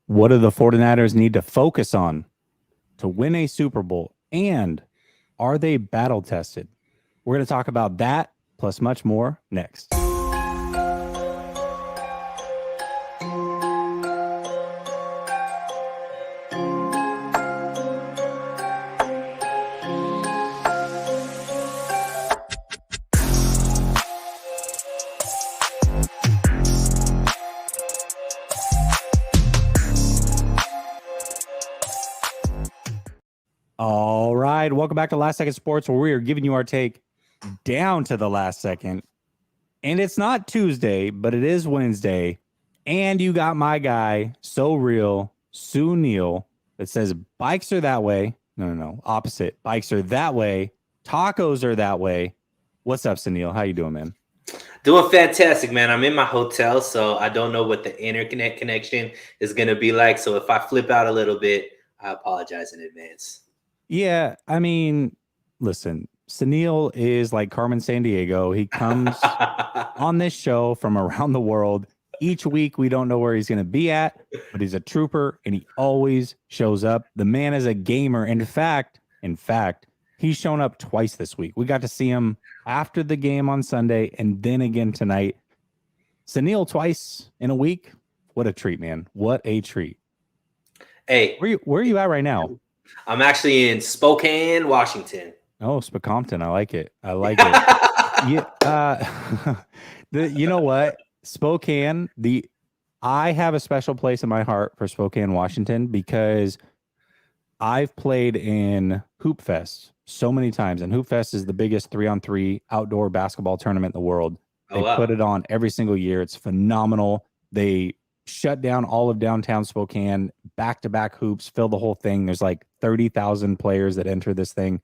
What do the 49ers need to focus on to win a Super Bowl? And are they battle tested? We're going to talk about that plus much more next. All right. Welcome back to Last Second Sports, where we are giving you our take down to the last second. And it's not Tuesday, but it is Wednesday. And you got my guy, So Real, Suneil, that says bikes are that way. No. Opposite. Bikes are that way. Tacos are that way. What's up, Suneil? How you doing, man? Doing fantastic, man. I'm in my hotel, so I don't know what the internet connection is going to be like. So if I flip out a little bit, I apologize in advance. Yeah, I mean, listen, Suneil is like Carmen Sandiego. He comes on this show from around the world. Each week, we don't know where he's going to be at, but he's a trooper and he always shows up. The man is a gamer. In fact, he's shown up twice this week. We got to see him after the game on Sunday and then again tonight. Suneil twice in a week. What a treat, man. What a treat. Hey, where are you at right now? I'm actually in Spokane, Washington. Oh, Spokane. I like it. Yeah. You know what? Spokane, I have a special place in my heart for Spokane, Washington, because I've played in Hoop Fest so many times, and Hoop Fest is the biggest 3-on-3 outdoor basketball tournament in the world. They put it on every single year. It's phenomenal. They shut down all of downtown Spokane, back-to-back hoops, fill the whole thing. There's like 30,000 players that enter this thing.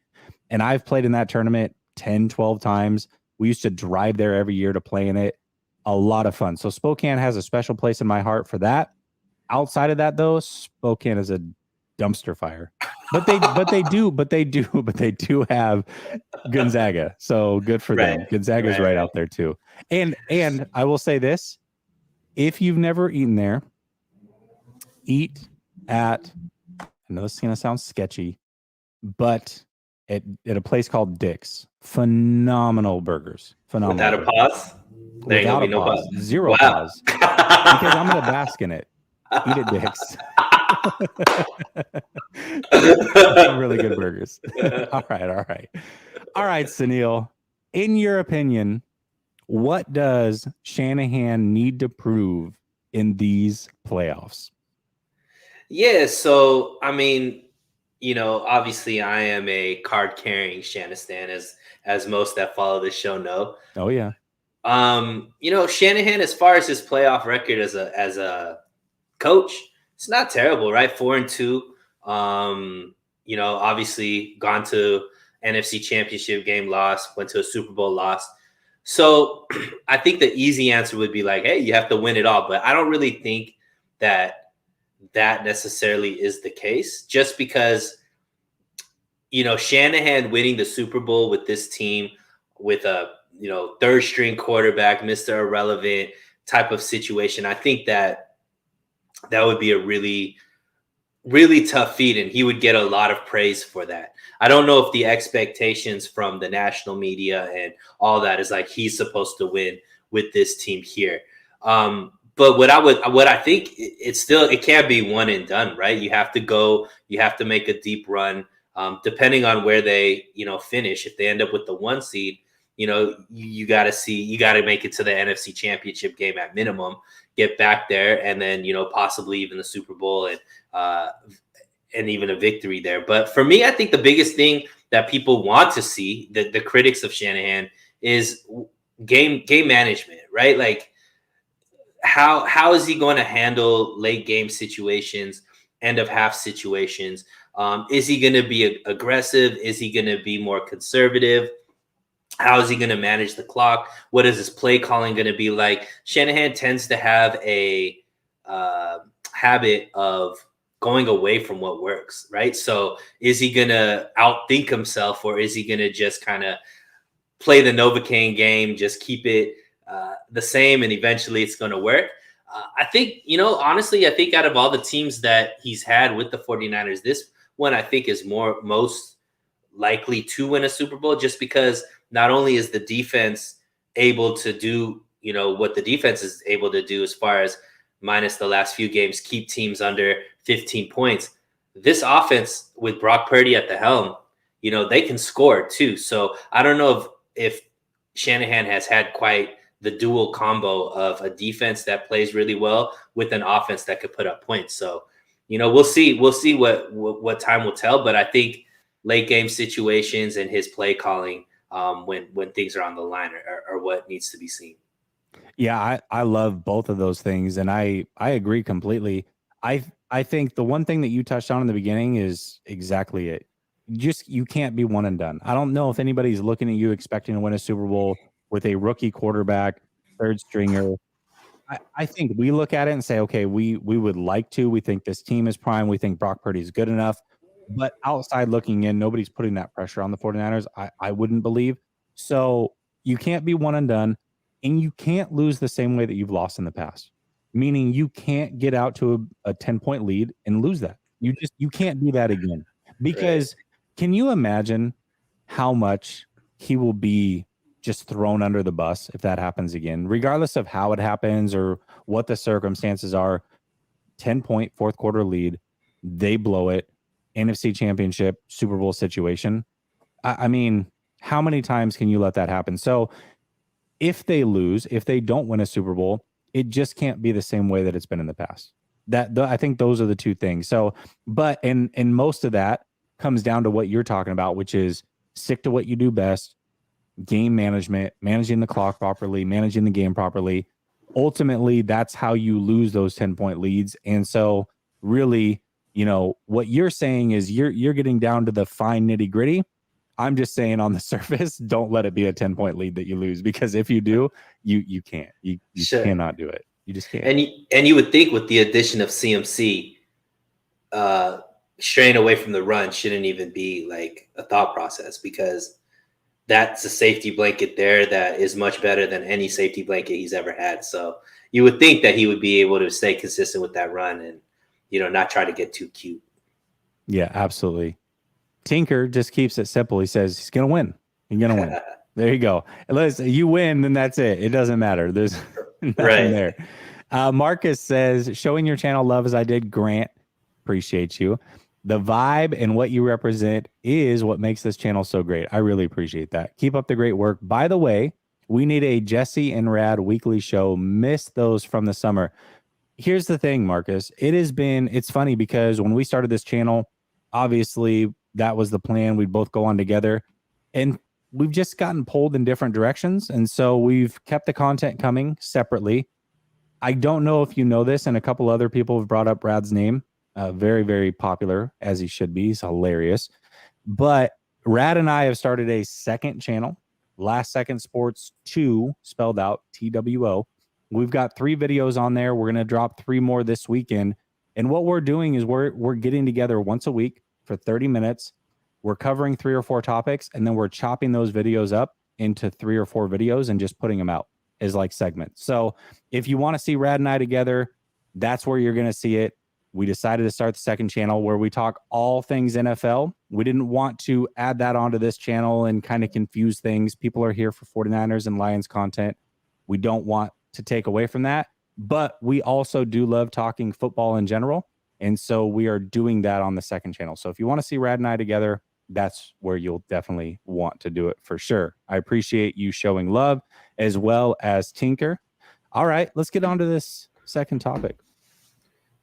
And I've played in that tournament 10, 12 times. We used to drive there every year to play in it. A lot of fun. So Spokane has a special place in my heart for that. Outside of that, though, Spokane is a dumpster fire. But they do have Gonzaga. So good for them. Gonzaga's right out there too. And I will say this. If you've never eaten there, eat at, I know this is going to sound sketchy, but at a place called Dick's. Phenomenal burgers. Without a pause? There ain't gonna be no pause. Zero pause. Because I'm going to bask in it. Eat at Dick's. Really good burgers. All right. Suneil, in your opinion, what does Shanahan need to prove in these playoffs? Yeah, so I mean, obviously I am a card-carrying Shanahan, as most that follow this show know. Oh yeah. Shanahan, as far as his playoff record as a coach, it's not terrible, right? 4-2. Obviously gone to NFC Championship game, lost, went to a Super Bowl, lost. So I think the easy answer would be like, hey, you have to win it all. But I don't really think that necessarily is the case, just because, Shanahan winning the Super Bowl with this team with a, third string quarterback, Mr. Irrelevant type of situation. I think that would be a really, really tough feat, and he would get a lot of praise for that. I don't know if the expectations from the national media and all that is like he's supposed to win with this team here. But what I think it can't be one and done, right? You have to make a deep run, depending on where they, finish. If they end up with the 1 seed, you got to make it to the NFC Championship game at minimum, get back there, and then, possibly even the Super Bowl and even a victory there. But for me, I think the biggest thing that people want to see, the critics of Shanahan, is game management, right? Like how is he going to handle late game situations, end of half situations? Is he going to be aggressive? Is he going to be more conservative? How is he going to manage the clock? What is his play calling going to be like? Shanahan tends to have a habit of going away from what works, right? So is he going to outthink himself, or is he going to just kind of play the Novocaine game, just keep it the same, and eventually it's going to work? I think, honestly, I think out of all the teams that he's had with the 49ers, this one I think is most likely to win a Super Bowl, just because not only is the defense able to do, what the defense is able to do as far as minus the last few games, keep teams under 15 points. This offense with Brock Purdy at the helm, they can score too. So I don't know if Shanahan has had quite the dual combo of a defense that plays really well with an offense that could put up points. So, we'll see. We'll see what time will tell. But I think late game situations and his play calling when things are on the line are what needs to be seen. Yeah, I love both of those things, and I agree completely. I think the one thing that you touched on in the beginning is exactly it. You can't be one and done. I don't know if anybody's looking at you expecting to win a Super Bowl with a rookie quarterback, third stringer. I think we look at it and say, okay, we would like to. We think this team is prime. We think Brock Purdy is good enough. But outside looking in, nobody's putting that pressure on the 49ers. I wouldn't believe. So you can't be one and done, and you can't lose the same way that you've lost in the past. Meaning you can't get out to a 10-point lead and lose that. You can't do that again. Because can you imagine how much he will be just thrown under the bus if that happens again, regardless of how it happens or what the circumstances are? 10-point fourth quarter lead, they blow it, NFC Championship, Super Bowl situation. I mean, how many times can you let that happen? So if they lose, if they don't win a Super Bowl, it just can't be the same way that it's been in the past. I think those are the two things. So, but and most of that comes down to what you're talking about, which is stick to what you do best, game management, managing the clock properly, managing the game properly. Ultimately, that's how you lose those 10-point leads. And so really, what you're saying is you're getting down to the fine nitty gritty. I'm just saying on the surface, don't let it be a 10-point lead that you lose, because if you do, you can't. You Sure. cannot do it. You just can't. And you would think with the addition of CMC, straying away from the run shouldn't even be like a thought process, because that's a safety blanket there that is much better than any safety blanket he's ever had. So you would think that he would be able to stay consistent with that run and, not try to get too cute. Yeah, absolutely. Tinker just keeps it simple. He says he's going to win. He's going to win. There you go. Unless you win, then that's it. It doesn't matter. There's nothing there. Marcus says, showing your channel love as I did, Grant. Appreciate you. The vibe and what you represent is what makes this channel so great. I really appreciate that. Keep up the great work. By the way, we need a Jessie and Rad weekly show. Missed those from the summer. Here's the thing, Marcus. It's funny because when we started this channel, obviously that was the plan. We'd both go on together, and we've just gotten pulled in different directions. And so we've kept the content coming separately. I don't know if you know this, and a couple other people have brought up Rad's name. Very, very popular, as he should be. He's hilarious. But Rad and I have started a second channel, Last Second Sports 2, spelled out TWO. We've got 3 videos on there. We're going to drop 3 more this weekend. And what we're doing is we're getting together once a week for 30 minutes. We're covering 3 or 4 topics, and then we're chopping those videos up into 3 or 4 videos and just putting them out as like segments. So if you want to see Rad and I together, that's where you're going to see it. We decided to start the second channel where we talk all things NFL. We didn't want to add that onto this channel and kind of confuse things. People are here for 49ers and Lions content. We don't want to take away from that, but we also do love talking football in general. And so we are doing that on the second channel. So if you want to see Rad and I together, that's where you'll definitely want to do it for sure. I appreciate you showing love as well as Tinker. All right, let's get on to this second topic.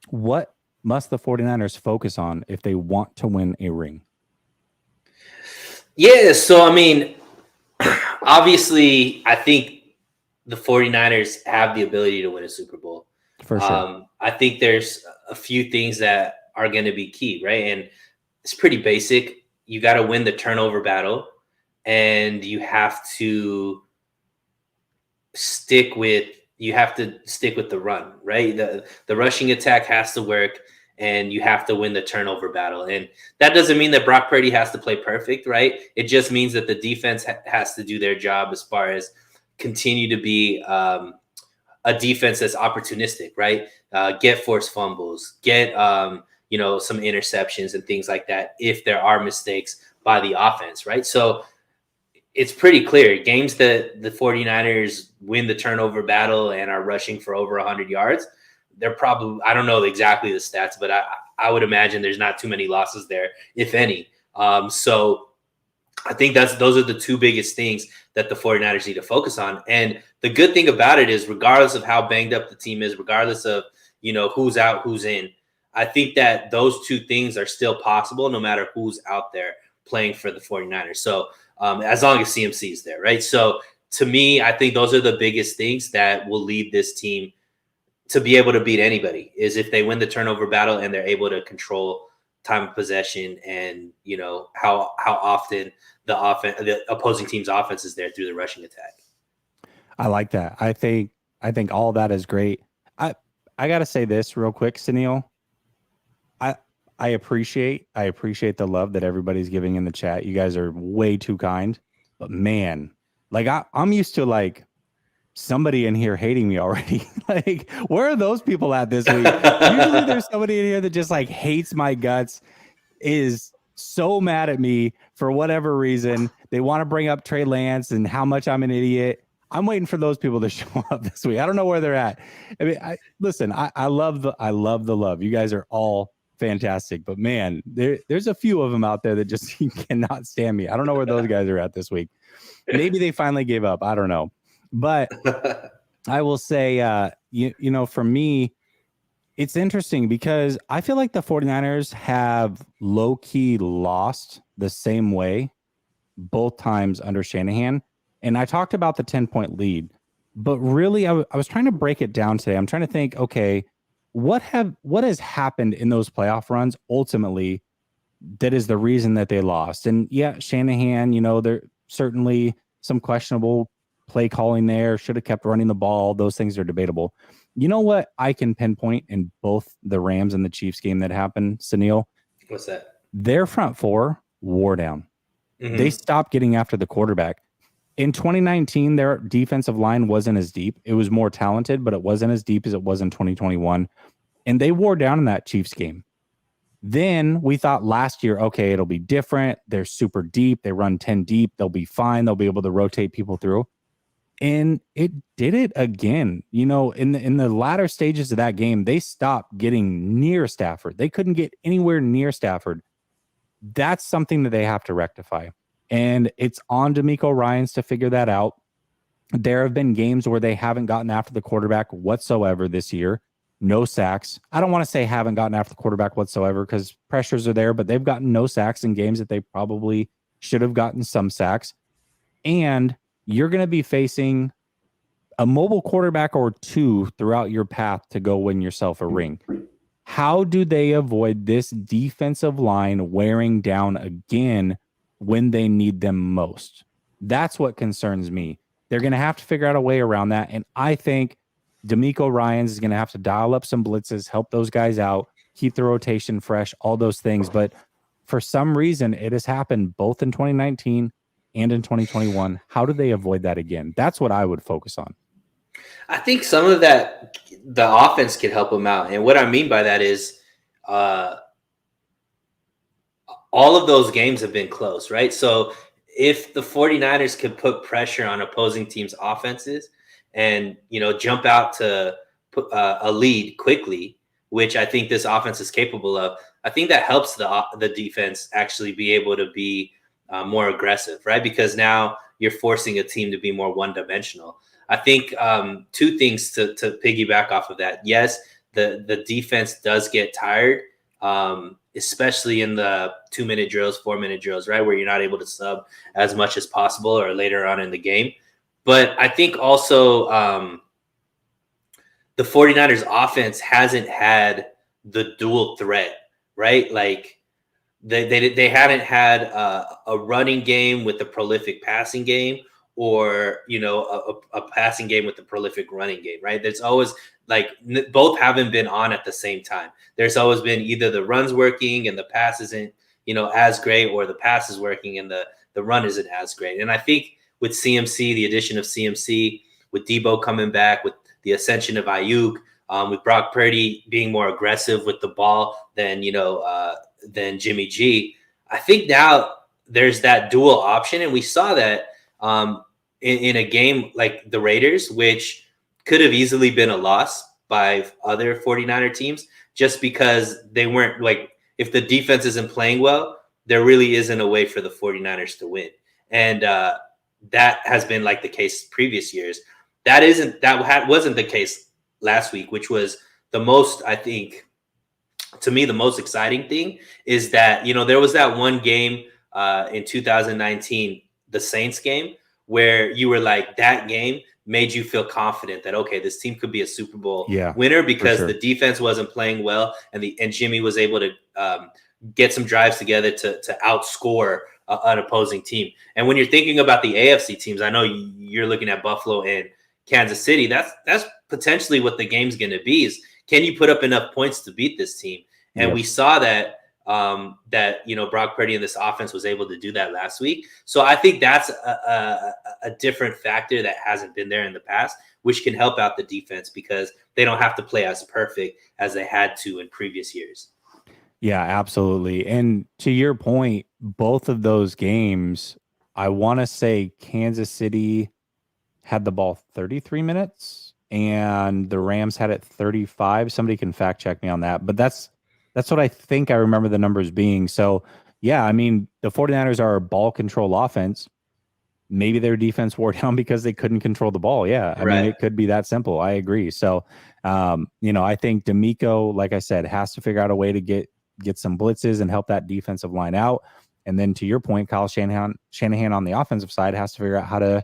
What must the 49ers focus on if they want to win a ring? Yeah, so I mean, obviously, I think the 49ers have the ability to win a Super Bowl. For sure. I think there's a few things that are going to be key, right? And it's pretty basic. You got to win the turnover battle, and you have to stick with the run, right? The rushing attack has to work, and you have to win the turnover battle. And that doesn't mean that Brock Purdy has to play perfect, right? It just means that the defense has to do their job as far as continue to be a a defense that's opportunistic, right? Get forced fumbles, get some interceptions and things like that if there are mistakes by the offense, right? So it's pretty clear. Games that the 49ers win the turnover battle and are rushing for over 100 yards, they're probably, I don't know exactly the stats, but I would imagine there's not too many losses there, if any. So I think those are the two biggest things that the 49ers need to focus on. And the good thing about it is, regardless of how banged up the team is, regardless of, who's out, who's in, I think that those two things are still possible no matter who's out there playing for the 49ers. So as long as CMC is there, right? So to me, I think those are the biggest things that will lead this team to be able to beat anybody, is if they win the turnover battle and they're able to control time of possession and, how often the opposing team's offense is there through the rushing attack. I like that. I think all that is great. I got to say this real quick, Suneil. I appreciate the love that everybody's giving in the chat. You guys are way too kind, but man, like I'm used to like somebody in here hating me already. Like, where are those people at this week? Usually there's somebody in here that just like hates my guts, is so mad at me for whatever reason. They want to bring up Trey Lance and how much I'm an idiot. I'm waiting for those people to show up this week. I don't know where they're at. I mean, I love the love. You guys are all fantastic, but man, there's a few of them out there that just cannot stand me. I don't know where those guys are at this week. Maybe they finally gave up. I don't know. But I will say, for me, it's interesting because I feel like the 49ers have low-key lost the same way both times under Shanahan. And I talked about the 10-point lead, but really I was trying to break it down today. I'm trying to think, okay, what has happened in those playoff runs ultimately that is the reason that they lost? And yeah, Shanahan, there certainly some questionable play calling there, should have kept running the ball. Those things are debatable. You know what I can pinpoint in both the Rams and the Chiefs game that happened, Suneil? What's that? Their front four wore down. Mm-hmm. They stopped getting after the quarterback. In 2019, their defensive line wasn't as deep. It was more talented, but it wasn't as deep as it was in 2021. And they wore down in that Chiefs game. Then we thought last year, okay, it'll be different. They're super deep. They run 10 deep. They'll be fine. They'll be able to rotate people through. And it did it again. In the latter stages of that game, they stopped getting near Stafford. They couldn't get anywhere near Stafford. That's something that they have to rectify. And it's on D'Amico Ryans to figure that out. There have been games where they haven't gotten after the quarterback whatsoever this year. No sacks. I don't want to say haven't gotten after the quarterback whatsoever because pressures are there, but they've gotten no sacks in games that they probably should have gotten some sacks. And you're going to be facing a mobile quarterback or two throughout your path to go win yourself a ring. How do they avoid this defensive line wearing down again when they need them most? That's what concerns me. They're going to have to figure out a way around that. And I think D'Amico Ryans is going to have to dial up some blitzes, help those guys out, keep the rotation fresh, all those things. But for some reason, it has happened both in 2019 and in 2021. How do they avoid that again? That's what I would focus on. I think some of that, the offense can help them out. And what I mean by that is all of those games have been close, right? So if the 49ers could put pressure on opposing teams' offenses and, jump out to put a lead quickly, which I think this offense is capable of, I think that helps the defense actually be able to be more aggressive, right? Because now you're forcing a team to be more one-dimensional. I think two things to piggyback off of that. Yes, the defense does get tired, especially in the 2-minute drills, 4-minute drills, right? Where you're not able to sub as much as possible or later on in the game. But I think also the 49ers offense hasn't had the dual threat, right? Like they hadn't had a running game with a prolific passing game, or a passing game with a prolific running game, right? There's always both haven't been on at the same time. There's always been either the run's working and the pass isn't as great, or the pass is working and the run isn't as great. And I think with CMC, the addition of CMC, with Debo coming back, with the ascension of Ayuk, with Brock Purdy being more aggressive with the ball than Jimmy G. I think now there's that dual option, and we saw that in a game like the Raiders, which could have easily been a loss by other 49er teams, just because they weren't like, if the defense isn't playing well, there really isn't a way for the 49ers to win. And that has been like the case previous years. That wasn't the case last week, which was the most, I think, to me, the most exciting thing is that, there was that one game in 2019, the Saints game, where you were like, that game made you feel confident that, okay, this team could be a Super Bowl winner, because the defense wasn't playing well, and Jimmy was able to get some drives together to outscore an opposing team. And when you're thinking about the AFC teams, I know you're looking at Buffalo and Kansas City. That's potentially what the game's going to be, is can you put up enough points to beat this team? And we saw that Brock Purdy and this offense was able to do that last week. So I think that's a different factor that hasn't been there in the past, which can help out the defense because they don't have to play as perfect as they had to in previous years. Yeah, absolutely. And to your point, both of those games, I want to say Kansas City had the ball 33 minutes and the Rams had it 35. Somebody can fact check me on that, but that's what I think I remember the numbers being. So, yeah, I mean, the 49ers are a ball control offense. Maybe their defense wore down because they couldn't control the ball. Yeah, I mean, it could be that simple. I agree. So, I think D'Amico, like I said, has to figure out a way to get some blitzes and help that defensive line out. And then to your point, Kyle Shanahan on the offensive side has to figure out how to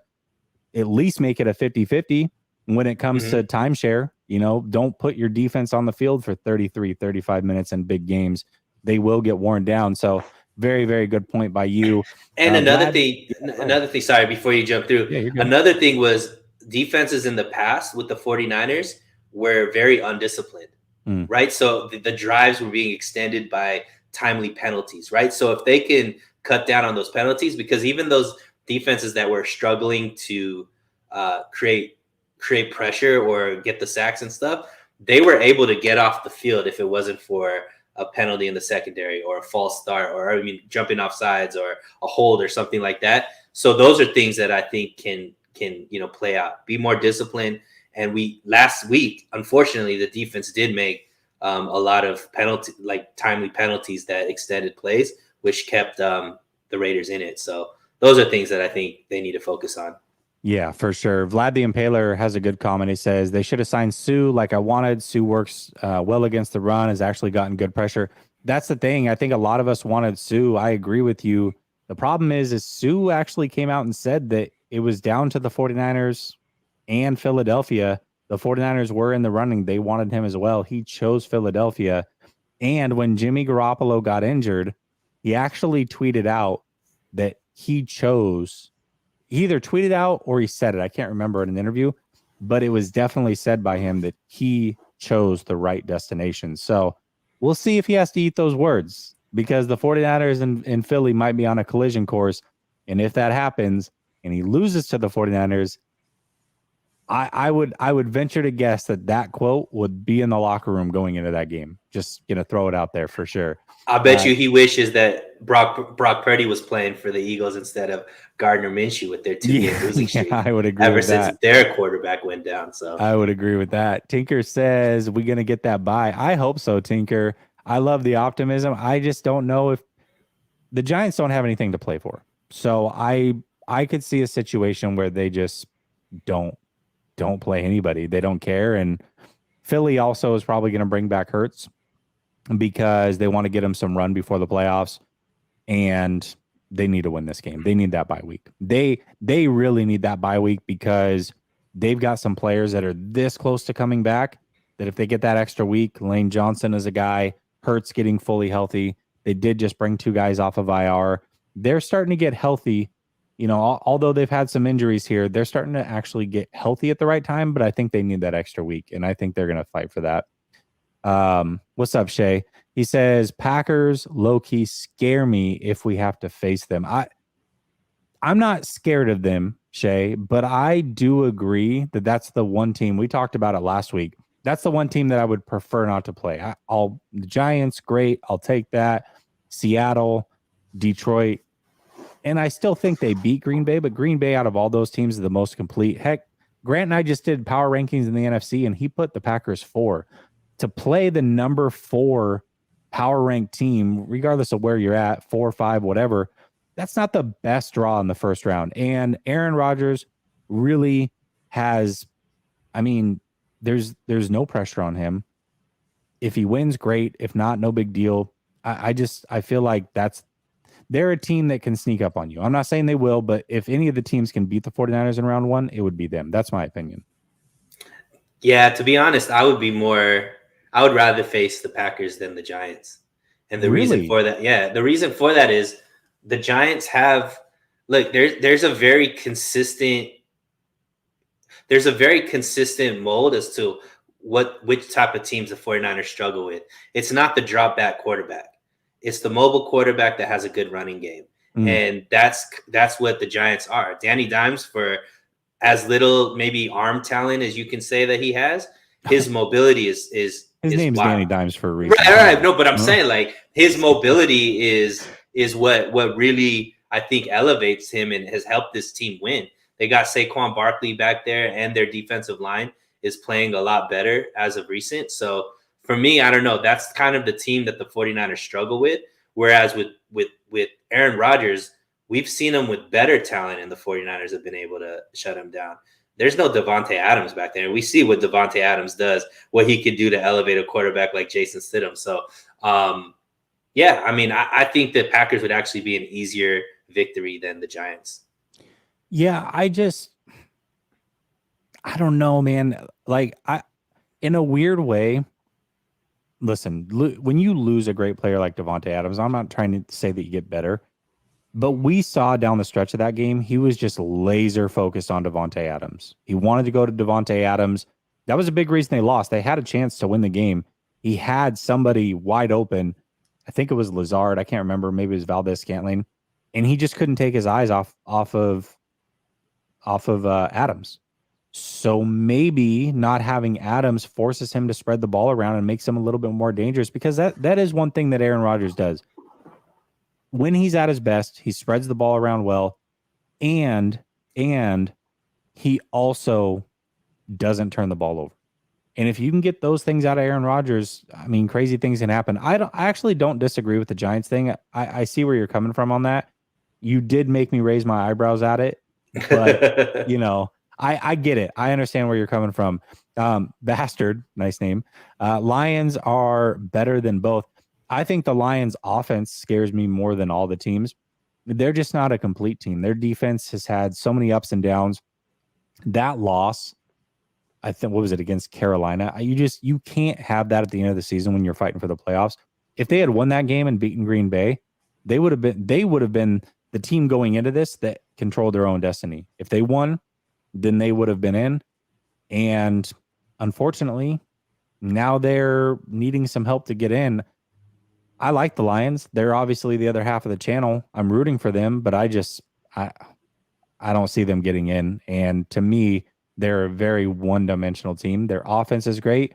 at least make it a 50-50 when it comes to timeshare. Don't put your defense on the field for 33, 35 minutes in big games. They will get worn down. So very, very good point by you. And another thing, sorry, before you jump through, another thing was defenses in the past with the 49ers were very undisciplined, right? So the drives were being extended by timely penalties, right? So if they can cut down on those penalties, because even those defenses that were struggling to create pressure or get the sacks and stuff, they were able to get off the field if it wasn't for a penalty in the secondary or a false start or jumping off sides or a hold or something like that. So those are things that I think can play out, be more disciplined. And last week, unfortunately, the defense did make a lot of timely penalties that extended plays, which kept the Raiders in it. So those are things that I think they need to focus on. Yeah, for sure. Vlad the Impaler has a good comment. He says, they should have signed Sue like I wanted. Sue works well against the run, has actually gotten good pressure. That's the thing. I think a lot of us wanted Sue. I agree with you. The problem is Sue actually came out and said that it was down to the 49ers and Philadelphia. The 49ers were in the running. They wanted him as well. He chose Philadelphia. And when Jimmy Garoppolo got injured, he actually tweeted out that he either tweeted out or he said it. I can't remember in an interview, but it was definitely said by him that he chose the right destination. So we'll see if he has to eat those words, because the 49ers and Philly might be on a collision course. And if that happens and he loses to the 49ers, I would venture to guess that quote would be in the locker room going into that game. Just throw it out there for sure. I bet you he wishes that Brock Purdy was playing for the Eagles instead of Gardner Minshew with their 2-game losing streak. I would agree with that. Ever since their quarterback went down. So I would agree with that. Tinker says, we're going to get that bye. I hope so, Tinker. I love the optimism. I just don't know if the Giants don't have anything to play for. So I could see a situation where they just don't play anybody. They don't care. And Philly also is probably going to bring back Hurts because they want to get him some run before the playoffs, and they need to win this game. They need that bye week. They really need that bye week because they've got some players that are this close to coming back that if they get that extra week, Lane Johnson is a guy, Hurts getting fully healthy. They did just bring 2 guys off of IR. They're starting to get healthy. Although they've had some injuries here, they're starting to actually get healthy at the right time, but I think they need that extra week, and I think they're going to fight for that. What's up, Shay? He says, Packers low-key scare me if we have to face them. I'm not scared of them. Shay, but I do agree that that's the one team we talked about it last week. That's the one team that I would prefer not to play. The Giants, great. I'll take that. Seattle, Detroit, and I still think they beat Green Bay, but Green Bay out of all those teams is the most complete. Heck, Grant and I just did power rankings in the NFC, and he put the Packers 4. To play the number 4 power ranked team, regardless of where you're at, 4 or 5, whatever, that's not the best draw in the first round. And Aaron Rodgers really has, I mean, there's no pressure on him. If he wins, great. If not, no big deal. I feel like they're a team that can sneak up on you. I'm not saying they will, but if any of the teams can beat the 49ers in round 1, it would be them. That's my opinion. Yeah, to be honest, I would rather face the Packers than the Giants. And the reason for that is the Giants have, look, there's a very consistent mold as to which type of teams the 49ers struggle with. It's not the drop back quarterback. It's the mobile quarterback that has a good running game. And that's what the Giants are. Danny Dimes, for as little maybe arm talent as you can say that he has, his mobility is his name's wild. Danny Dimes for a reason. Right. No, but I'm saying like his mobility is what really I think elevates him and has helped this team win. They got Saquon Barkley back there, and their defensive line is playing a lot better as of recent. So for me, I don't know. That's kind of the team that the 49ers struggle with. Whereas with Aaron Rodgers, we've seen him with better talent, and the 49ers have been able to shut him down. There's no Devontae Adams back there. We see what Devontae Adams does, what he could do to elevate a quarterback like Jason Stidham. So, yeah, I mean, I think the Packers would actually be an easier victory than the Giants. Yeah, I don't know, man. Like, in a weird way, listen, when you lose a great player like Devontae Adams, I'm not trying to say that you get better, but we saw down the stretch of that game, he was just laser focused on Devontae Adams. He wanted to go to Devontae Adams. That was a big reason they lost. They had a chance to win the game. He had somebody wide open. I think it was Lazard. I can't remember. Maybe it was Valdez-Scantling. And he just couldn't take his eyes off of Adams. So maybe not having Adams forces him to spread the ball around and makes him a little bit more dangerous, because that is one thing that Aaron Rodgers does. When he's at his best, he spreads the ball around well, and he also doesn't turn the ball over. And if you can get those things out of Aaron Rodgers, I mean, crazy things can happen. I actually don't disagree with the Giants thing. I see where you're coming from on that. You did make me raise my eyebrows at it, but you know, I get it. I understand where you're coming from. Bastard, nice name. Lions are better than both. I think the Lions offense scares me more than all the teams. They're just not a complete team. Their defense has had so many ups and downs. That loss, I think, what was it, against Carolina? You can't have that at the end of the season when you're fighting for the playoffs. If they had won that game and beaten Green Bay, they would have been the team going into this that controlled their own destiny. If they won, then they would have been in. And unfortunately, now they're needing some help to get in. I like the Lions. They're obviously the other half of the channel. I'm rooting for them, but I don't see them getting in. And to me, they're a very one-dimensional team. Their offense is great.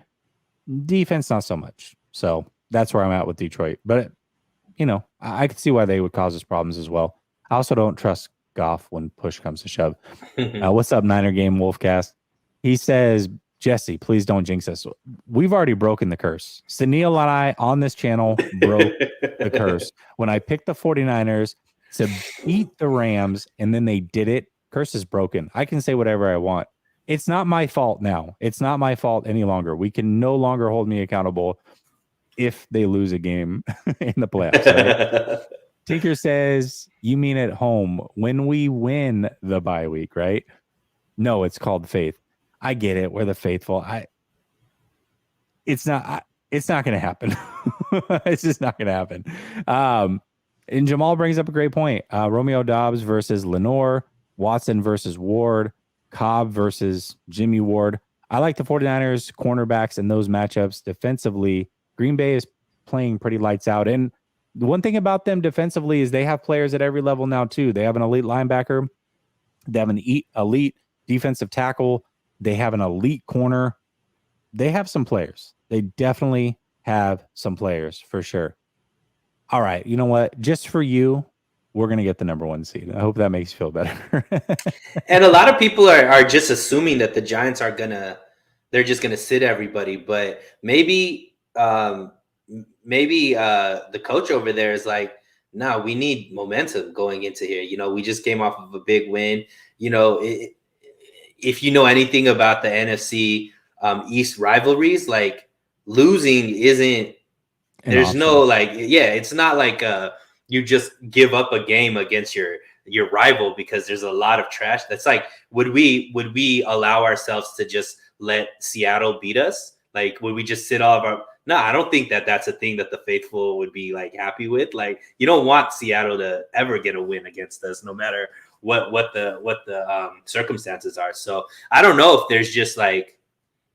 Defense, not so much. So that's where I'm at with Detroit. But, you know, I could see why they would cause us problems as well. I also don't trust Goff when push comes to shove. What's up, Niner Game Wolfcast? He says, Jesse, please don't jinx us. We've already broken the curse. Suneil and I on this channel broke the curse. When I picked the 49ers to beat the Rams and then they did it, curse is broken. I can say whatever I want. It's not my fault now. It's not my fault any longer. We can no longer hold me accountable if they lose a game in the playoffs. Right? Tinker says, you mean at home when we win the bye week, right? No, it's called faith. I get it. We're the faithful. It's not going to happen. It's just not going to happen. And Jamal brings up a great point. Romeo Dobbs versus Lenore, Watson versus Ward, Cobb versus Jimmy Ward. I like the 49ers cornerbacks in those matchups. Defensively, Green Bay is playing pretty lights out. And the one thing about them defensively is they have players at every level now too. They have an elite linebacker. They have an elite defensive tackle. They have an elite corner. They have some players. They definitely have some players for sure. All right. You know what? Just for you, we're going to get the number 1 seed. I hope that makes you feel better. And a lot of people are just assuming that the Giants they're just gonna sit everybody, but maybe the coach over there is like, no, we need momentum going into here. We just came off of a big win. If you know anything about the NFC East rivalries, like losing isn't. There's no it's not like you just give up a game against your rival because there's a lot of trash. That's like, would we allow ourselves to just let Seattle beat us? Like, would we just sit all of our? No, I don't think that's a thing that the faithful would be like happy with. Like, you don't want Seattle to ever get a win against us, no matter what the circumstances are. So I don't know if there's just like,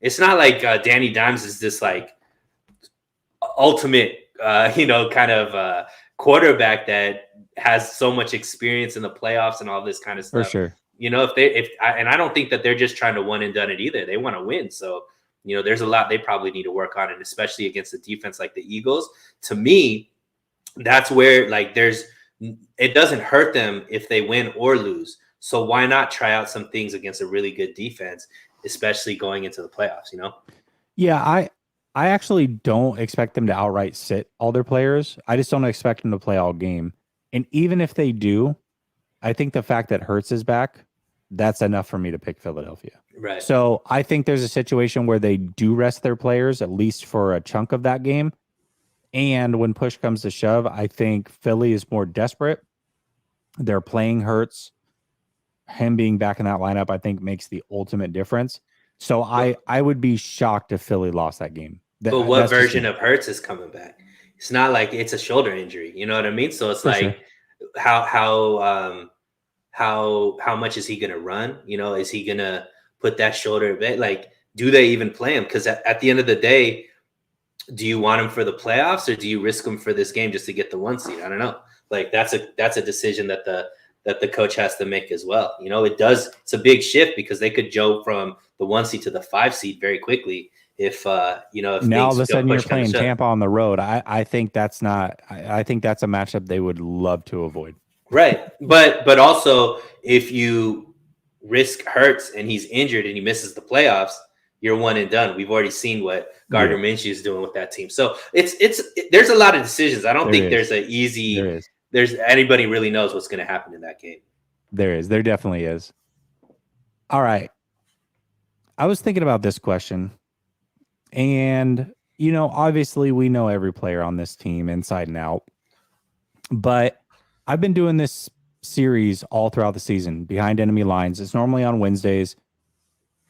it's not like Danny Dimes is this like ultimate kind of quarterback that has so much experience in the playoffs and all this kind of stuff. For sure. And I don't think that they're just trying to one and done it either. They want to win. So, there's a lot they probably need to work on, and especially against a defense like the Eagles. To me, that's where like it doesn't hurt them if they win or lose. So why not try out some things against a really good defense, especially going into the playoffs, Yeah, I actually don't expect them to outright sit all their players. I just don't expect them to play all game. And even if they do, I think the fact that Hurts is back, that's enough for me to pick Philadelphia. Right. So I think there's a situation where they do rest their players, at least for a chunk of that game. And when push comes to shove, I think Philly is more desperate. They're playing Hurts. Him being back in that lineup, I think, makes the ultimate difference. So I would be shocked if Philly lost that game. But what version of Hurts is coming back? It's not like it's a shoulder injury. You know what I mean? So it's for like, sure. How much is he going to run? Is he going to put that shoulder back? Like, do they even play him? Because at the end of the day, do you want him for the playoffs or do you risk him for this game just to get the 1 seed? I don't know. Like, that's a decision that the coach has to make as well. It's a big shift because they could jump from the 1 seed to the 5 seed very quickly. If now all of a sudden you're playing Tampa on the road, I think that's not. I think that's a matchup they would love to avoid. Right, but also if you risk Hurts and he's injured and he misses the playoffs, you're one and done. We've already seen what Gardner Minshew is doing with that team. So there's a lot of decisions. I don't think there's an easy. There's anybody really knows what's going to happen in that game. There definitely is. All right, I was thinking about this question. And, obviously we know every player on this team inside and out. But I've been doing this series all throughout the season, Behind Enemy Lines. It's normally on Wednesdays.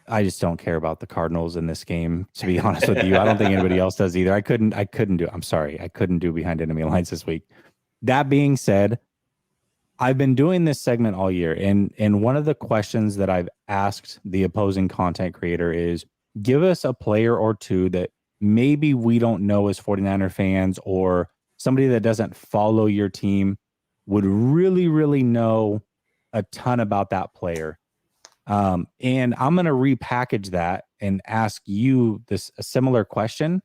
I just don't care about the Cardinals in this game, to be honest with you. I don't think anybody else does either. I couldn't do it. I'm sorry. I couldn't do Behind Enemy Lines this week. That being said, I've been doing this segment all year. And one of the questions that I've asked the opposing content creator is, give us a player or two that maybe we don't know as 49er fans or somebody that doesn't follow your team would really, really know a ton about that player. And I'm going to repackage that and ask you a similar question.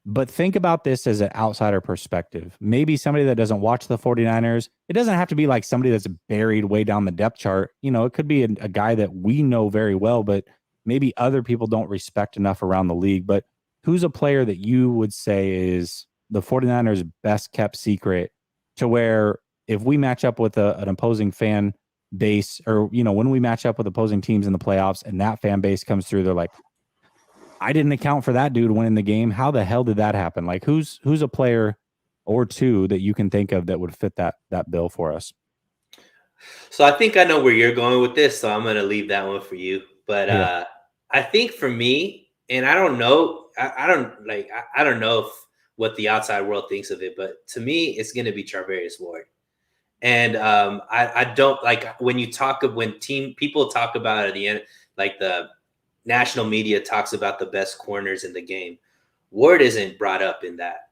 But think about this as an outsider perspective. Maybe somebody that doesn't watch the 49ers. It doesn't have to be like somebody that's buried way down the depth chart. It could be a guy that we know very well, but maybe other people don't respect enough around the league. But who's a player that you would say is the 49ers' best kept secret, to where if we match up with an opposing fan base, or, when we match up with opposing teams in the playoffs and that fan base comes through, they're like, I didn't account for that dude winning the game. How the hell did that happen? Like, who's a player or two that you can think of that would fit that bill for us? So I think I know where you're going with this, so I'm going to leave that one for you. But I think for me, and I don't know, I don't know if what the outside world thinks of it, but to me, it's going to be Charvarius Ward. And I don't like when people talk about it at the end, like the national media talks about the best corners in the game. Ward isn't brought up in that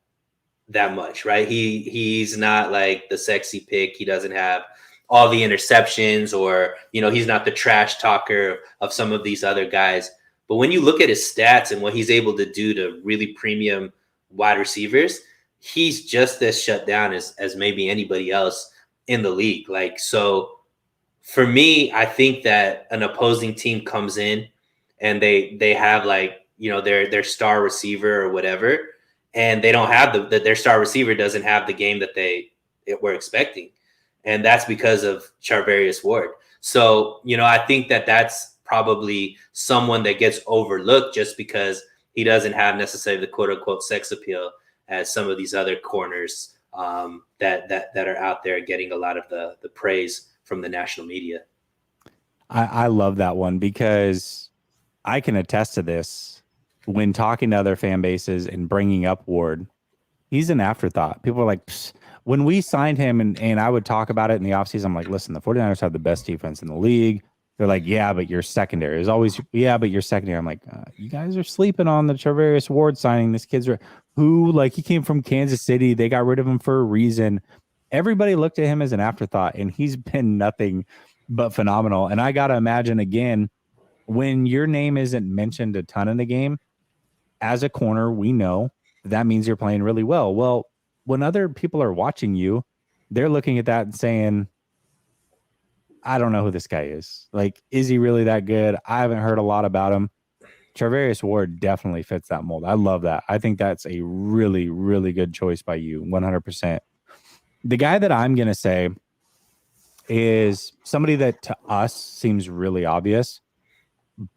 much, right? He's not like the sexy pick. He doesn't have all the interceptions, or, he's not the trash talker of some of these other guys. But when you look at his stats and what he's able to do to really premium wide receivers, he's just as shut down as maybe anybody else in the league. Like, so for me, I think that an opposing team comes in and they have like, their star receiver or whatever, and they don't have their star receiver doesn't have the game that they were expecting. And that's because of Charvarius Ward. So, I think that that's probably someone that gets overlooked just because he doesn't have necessarily the quote unquote sex appeal as some of these other corners that are out there getting a lot of the praise from the national media. I love that one because I can attest to this when talking to other fan bases and bringing up Ward. He's an afterthought. People are like, psst. When we signed him and I would talk about it in the offseason, I'm like, listen, the 49ers have the best defense in the league. They're like, yeah, but you're secondary. It's always, yeah, but you're secondary. I'm like, you guys are sleeping on the Charvarius Ward signing. This kid's he came from Kansas City. They got rid of him for a reason. Everybody looked at him as an afterthought, and he's been nothing but phenomenal. And I got to imagine, again, when your name isn't mentioned a ton in the game, as a corner, we know that means you're playing really well. Well, when other people are watching you, they're looking at that and saying, I don't know who this guy is. Like, is he really that good? I haven't heard a lot about him. Charvarius Ward definitely fits that mold. I love that. I think that's a really, really good choice by you, 100%. The guy that I'm going to say is somebody that to us seems really obvious,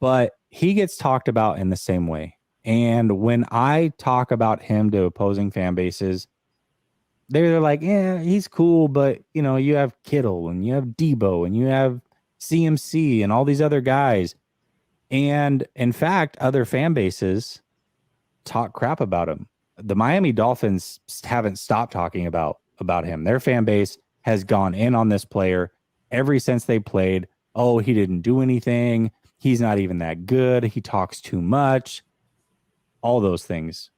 but he gets talked about in the same way. And when I talk about him to opposing fan bases, they're like, yeah, he's cool, but you have Kittle and you have Debo and you have CMC and all these other guys. And in fact, other fan bases talk crap about him. The Miami Dolphins haven't stopped talking about him. Their fan base has gone in on this player ever since they played. Oh, he didn't do anything. He's not even that good. He talks too much. All those things.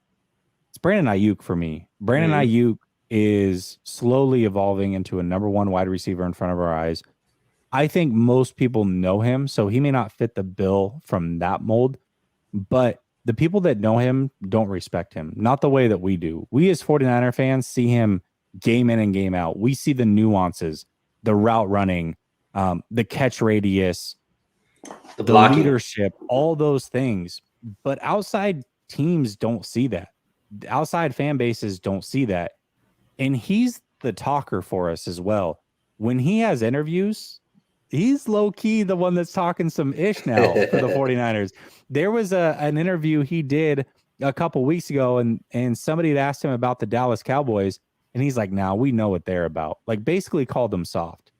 It's Brandon Ayuk for me. Brandon Ayuk is slowly evolving into a number one wide receiver in front of our eyes. I think most people know him, so he may not fit the bill from that mold, but the people that know him don't respect him, not the way that we do. We as 49er fans see him game in and game out. We see the nuances, the route running, the catch radius, the leadership, all those things. But outside teams don't see that. Outside fan bases don't see that. And he's the talker for us as well. When he has interviews, he's low-key the one that's talking some ish now for the 49ers. There was an interview he did a couple weeks ago, and somebody had asked him about the Dallas Cowboys, and he's like, nah, we know what they're about. Like, basically called them soft.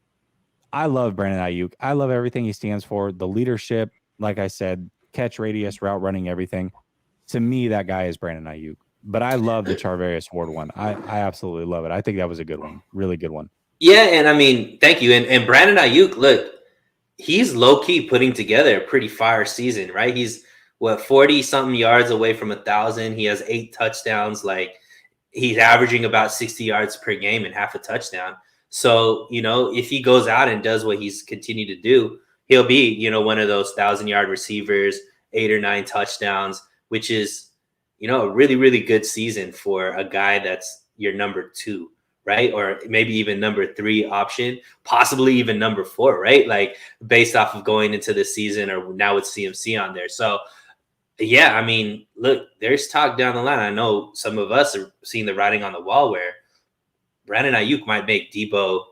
I love Brandon Ayuk. I love everything he stands for. The leadership, like I said, catch radius, route running, everything. To me, that guy is Brandon Ayuk. But I love the Charvarius Ward one. I absolutely love it. I think that was a good one. Really good one. Yeah, and I mean, thank you. And Brandon Ayuk, look, he's low-key putting together a pretty fire season, right? He's, 40-something yards away from 1,000. He has 8 touchdowns. Like, he's averaging about 60 yards per game and half a touchdown. So, if he goes out and does what he's continued to do, he'll be, one of those 1,000-yard receivers, 8 or 9 touchdowns, which is, a really, really good season for a guy that's your number 2, right? Or maybe even number 3 option, possibly even number 4, right? Like, based off of going into the season, or now with CMC on there. So, yeah, I mean, look, there's talk down the line. I know some of us are seeing the writing on the wall where Brandon Ayuk might make Debo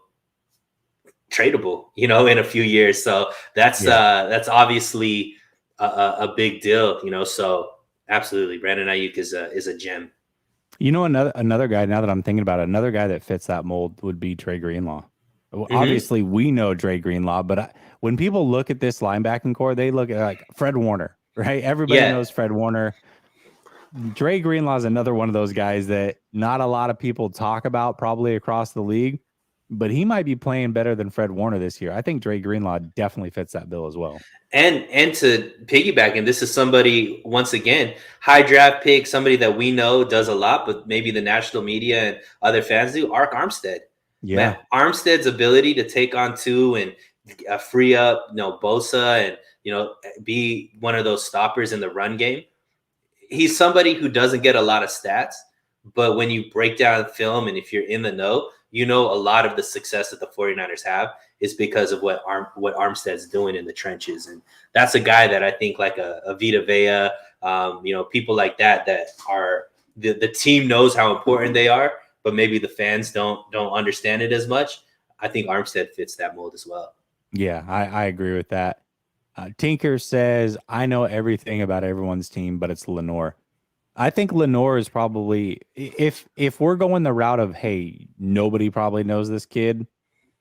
tradable, in a few years. So that's obviously a big deal, So absolutely, Brandon Ayuk is a gem. Another guy, now that I'm thinking about it, another guy that fits that mold would be Dre Greenlaw. Obviously, we know Dre Greenlaw, but when people look at this linebacking core, they look at like Fred Warner, right? Everybody knows Fred Warner. Dre Greenlaw is another one of those guys that not a lot of people talk about probably across the league, but he might be playing better than Fred Warner this year. I think Dre Greenlaw definitely fits that bill as well. And to piggyback, and this is somebody, once again, high draft pick, somebody that we know does a lot, but maybe the national media and other fans do, Ark Armstead. Yeah. Man, Armstead's ability to take on two and free up, Bosa and, be one of those stoppers in the run game. He's somebody who doesn't get a lot of stats, but when you break down film and if you're in the know, a lot of the success that the 49ers have is because of what Armstead's doing in the trenches. And that's a guy that I think like a Vita Vea, people like that are the team knows how important they are, but maybe the fans don't understand it as much. I think Armstead fits that mold as well. Yeah, I agree with that. Tinker says, I know everything about everyone's team, but it's Lenore. I think Lenore is probably, if we're going the route of, hey, nobody probably knows this kid,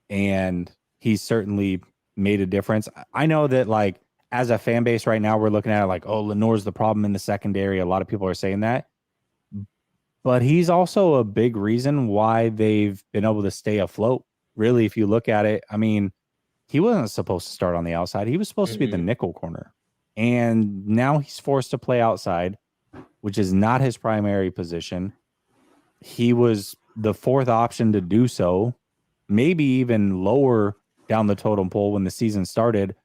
and he's certainly made a difference. I know that, like, as a fan base right now, we're looking at it like, oh, Lenore's the problem in the secondary. A lot of people are saying that. But he's also a big reason why they've been able to stay afloat. Really, if you look at it, I mean, he wasn't supposed to start on the outside. He was supposed to be the nickel corner. And now he's forced to play outside, which is not his primary position. He was the fourth option to do so, maybe even lower down the totem pole when the season started.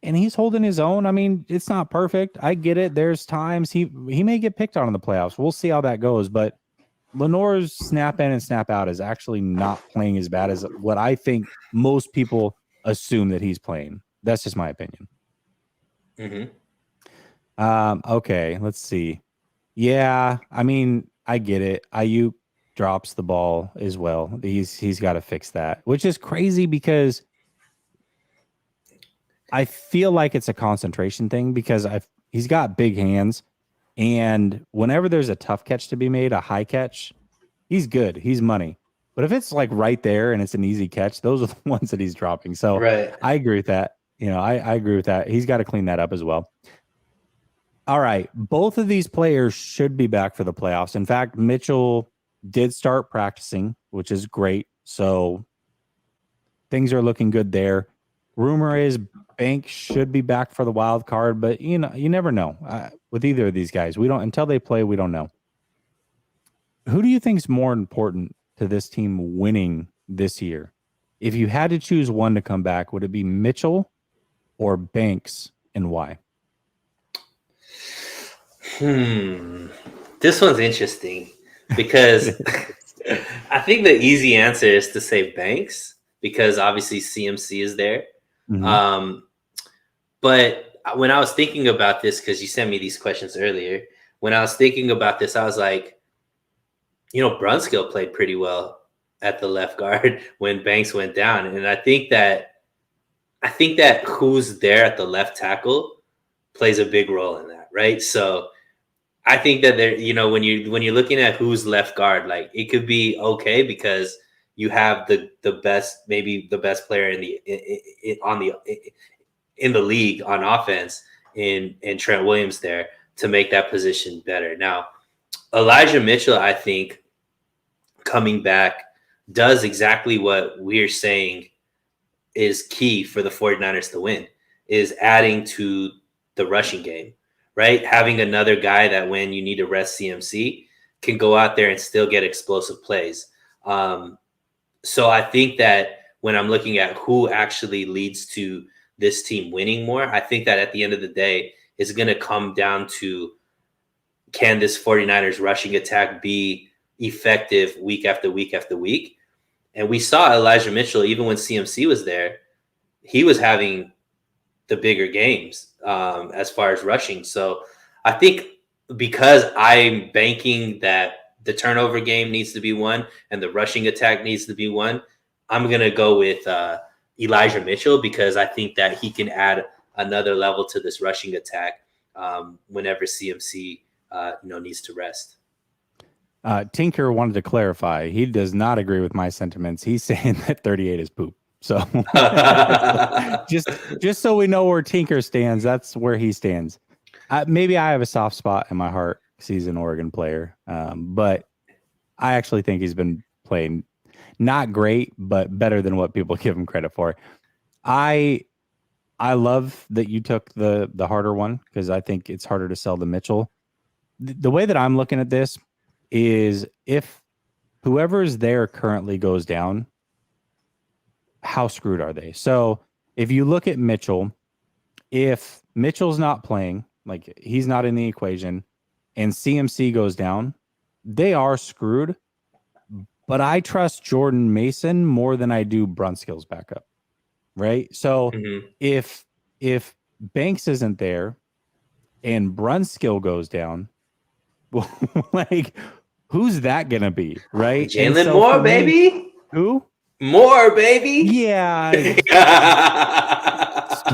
And he's holding his own. I mean, it's not perfect. I get it. There's times he may get picked on in the playoffs. We'll see how that goes. But Lenore's snap in and snap out is actually not playing as bad as what I think most people assume that he's playing. That's just my opinion. Okay, let's see. Yeah, I mean, I get it. Ayuk drops the ball as well. He's got to fix that, which is crazy because I feel like it's a concentration thing because he's got big hands, and whenever there's a tough catch to be made, a high catch, he's good. He's money. But if it's like right there and it's an easy catch, those are the ones that he's dropping. So right. I agree with that. I agree with that. He's got to clean that up as well. All right. Both of these players should be back for the playoffs. In fact, Mitchell did start practicing, which is great. So things are looking good there. Rumor is Banks should be back for the wild card, but you never know with either of these guys. We don't until they play. We don't know. Who do you think is more important to this team winning this year? If you had to choose one to come back, would it be Mitchell or Banks, and why? This one's interesting because I think the easy answer is to say Banks because obviously CMC is there. Mm-hmm. But when I was thinking about this, because you sent me these questions earlier, when I was thinking about this, I was like, Brunskill played pretty well at the left guard when Banks went down. And I think that who's there at the left tackle plays a big role in that, right? So I think that there, when you're looking at who's left guard, like it could be okay because you have the best, maybe the best player in the league on offense in Trent Williams there to make that position better. Now, Elijah Mitchell, I think, coming back does exactly what we're saying is key for the 49ers to win, is adding to the rushing game, right? Having another guy that when you need to rest CMC can go out there and still get explosive plays. So I think that when I'm looking at who actually leads to this team winning more, I think that at the end of the day, it's going to come down to, can this 49ers rushing attack be effective week after week after week? And we saw Elijah Mitchell, even when CMC was there, he was having the bigger games as far as rushing. So I think because I'm banking that the turnover game needs to be won and the rushing attack needs to be won, I'm going to go with Elijah Mitchell because I think that he can add another level to this rushing attack whenever CMC needs to rest. Tinker wanted to clarify. He does not agree with my sentiments. He's saying that 38 is poop. So just so we know where Tinker stands, that's where he stands. Maybe I have a soft spot in my heart because he's an Oregon player. But I actually think he's been playing not great, but better than what people give him credit for. I love that you took the harder one because I think it's harder to sell the Mitchell. The way that I'm looking at this is if whoever is there currently goes down, how screwed are they? So if you look at Mitchell, if Mitchell's not playing, like he's not in the equation, and CMC goes down, they are screwed. But I trust Jordan Mason more than I do Brunskill's backup. Right. So if Banks isn't there and Brunskill goes down, well, like who's that gonna be? Right. Jalen Moore, baby. Who? Moore, baby. Yeah.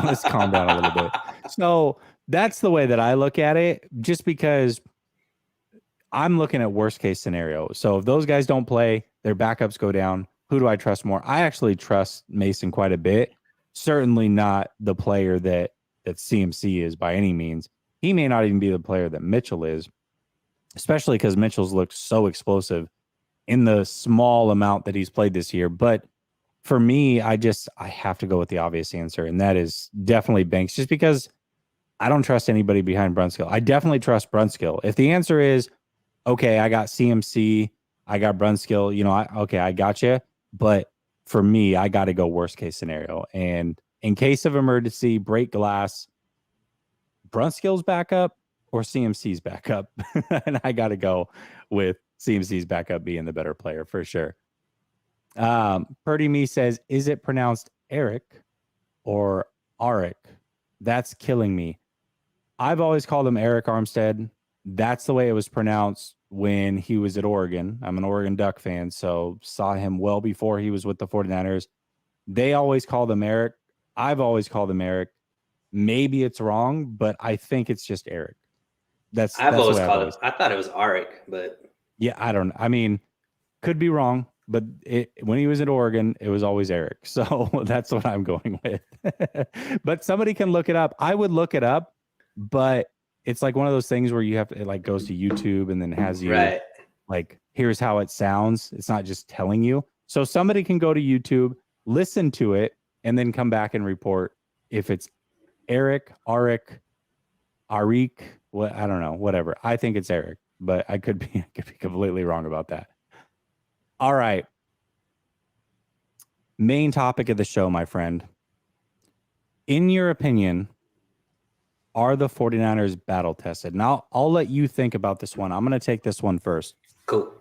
Let's calm down a little bit. So that's the way that I look at it, just because I'm looking at worst case scenario. So if those guys don't play, their backups go down. Who do I trust more? I actually trust Mason quite a bit. Certainly not the player that CMC is by any means. He may not even be the player that Mitchell is, especially because Mitchell's looked so explosive in the small amount that he's played this year. But for me, I have to go with the obvious answer, and that is definitely Banks, just because I don't trust anybody behind Brunskill. I definitely trust Brunskill. If the answer is, okay, I got CMC, I got Brunskill, I got you. But for me, I got to go worst case scenario. And in case of emergency, break glass, Brunskill's backup or CMC's backup. And I got to go with CMC's backup being the better player for sure. Purdy Me says, is it pronounced Eric or Arik? That's killing me. I've always called him Eric Armstead. That's the way it was pronounced when he was at Oregon. I'm an Oregon Duck fan, so saw him well before he was with the 49ers. They always called him Eric. I've always called him Eric. Maybe it's wrong, but I think it's just Eric. I've always called him. I thought it was Arik, but yeah, I don't. I mean, could be wrong, but when he was at Oregon, it was always Eric. So that's what I'm going with. But somebody can look it up. I would look it up, but it's like one of those things where you have to, it like goes to YouTube and then has you like, here's how it sounds. It's not just telling you. So somebody can go to YouTube, listen to it, and then come back and report if it's Eric, Arik, what, I don't know, whatever. I think it's Eric, but I could be completely wrong about that. All right. Main topic of the show, my friend. In your opinion, are the 49ers battle tested? Now, I'll let you think about this one. I'm going to take this one first. Cool.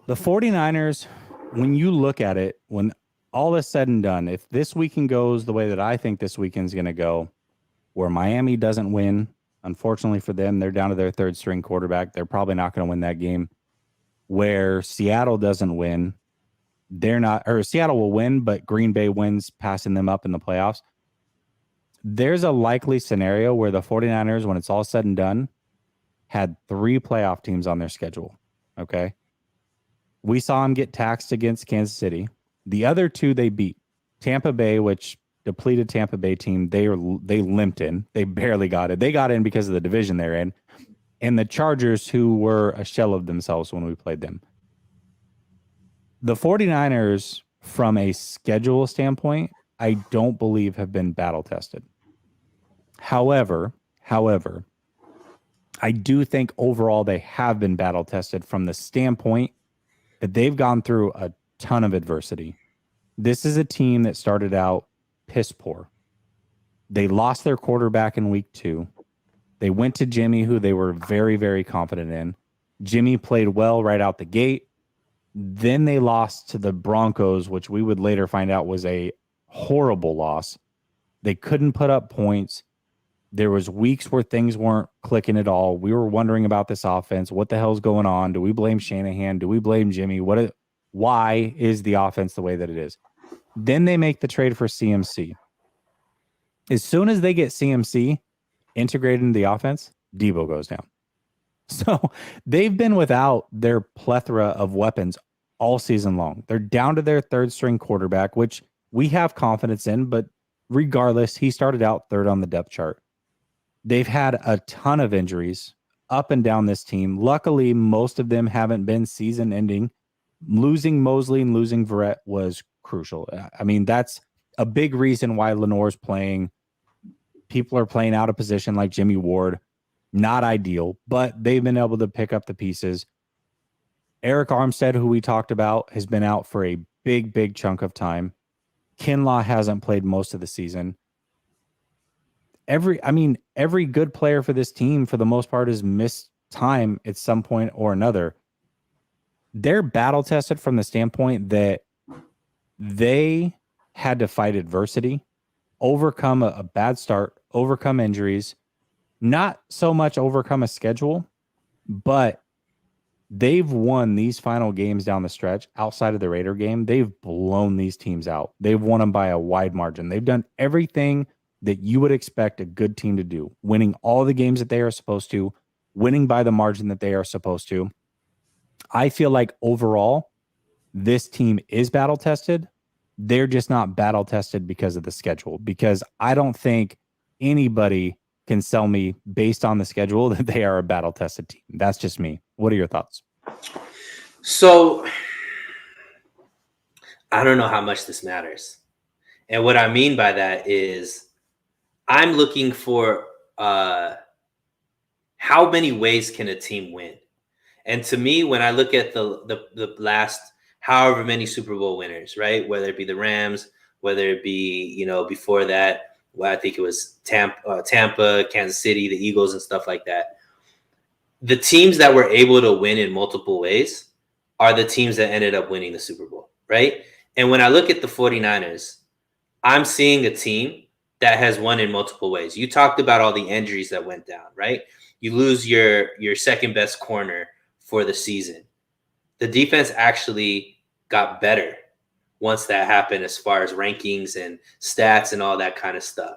The 49ers, when you look at it, when all is said and done, if this weekend goes the way that I think this weekend's going to go, where Miami doesn't win, unfortunately for them, they're down to their third string quarterback. They're probably not going to win that game. Where Seattle doesn't win, Seattle will win, but Green Bay wins, passing them up in the playoffs. There's a likely scenario where the 49ers, when it's all said and done, had 3 playoff teams on their schedule. Okay. We saw them get taxed against Kansas City. The other 2 they beat. Tampa Bay, which depleted Tampa Bay team, they limped in. They barely got it. They got in because of the division they're in. And the Chargers, who were a shell of themselves when we played them. The 49ers, from a schedule standpoint, I don't believe have been battle tested. However, I do think overall they have been battle tested from the standpoint that they've gone through a ton of adversity. This is a team that started out piss poor. They lost their quarterback in week 2. They went to Jimmy, who they were very, very confident in. Jimmy played well right out the gate. Then they lost to the Broncos, which we would later find out was a horrible loss. They couldn't put up points. There was weeks where things weren't clicking at all. We were wondering about this offense. What the hell's going on? Do we blame Shanahan? Do we blame Jimmy? Why is the offense the way that it is? Then they make the trade for CMC. As soon as they get CMC integrated into the offense, Debo goes down. So they've been without their plethora of weapons all season long. They're down to their third string quarterback, which we have confidence in, but regardless, he started out third on the depth chart. They've had a ton of injuries up and down this team. Luckily, most of them haven't been season ending. Losing Mosley and losing Verrett was crucial. I mean, that's a big reason why Lenore's playing. People are playing out of position like Jimmy Ward. Not ideal, but they've been able to pick up the pieces. Eric Armstead, who we talked about, has been out for a big chunk of time. Kinlaw hasn't played most of the season. Every good player for this team, for the most part, has missed time at some point or another. They're battle tested from the standpoint that they had to fight adversity, overcome a bad start, overcome injuries, not so much overcome a schedule, but they've won these final games down the stretch outside of the Raider game. They've blown these teams out. They've won them by a wide margin. They've done everything that you would expect a good team to do, winning all the games that they are supposed to, winning by the margin that they are supposed to. I feel like overall, this team is battle tested. They're just not battle tested because of the schedule, because I don't think anybody can sell me based on the schedule that they are a battle tested team. That's just me. What are your thoughts? So I don't know how much this matters. And what I mean by that is I'm looking for how many ways can a team win? And to me, when I look at the last however many Super Bowl winners, right? Whether it be the Rams, whether it be, before that, well, I think it was Tampa, Kansas City, the Eagles and stuff like that. The teams that were able to win in multiple ways are the teams that ended up winning the Super Bowl, right? And when I look at the 49ers, I'm seeing a team that has won in multiple ways. You talked about all the injuries that went down, right? You lose your second best corner for the season. The defense actually got better once that happened as far as rankings and stats and all that kind of stuff.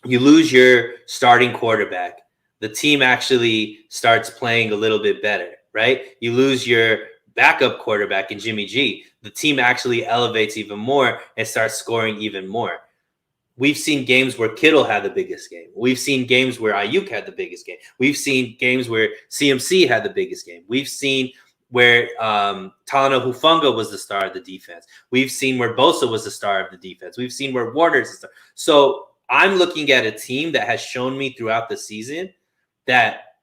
You lose your starting quarterback. The team actually starts playing a little bit better, right? You lose your backup quarterback in Jimmy G. The team actually elevates even more and starts scoring even more. We've seen games where Kittle had the biggest game. We've seen games where Ayuk had the biggest game. We've seen games where CMC had the biggest game. We've seen where Talanoa Hufanga was the star of the defense. We've seen where Bosa was the star of the defense. We've seen where Warner's the star. So I'm looking at a team that has shown me throughout the season that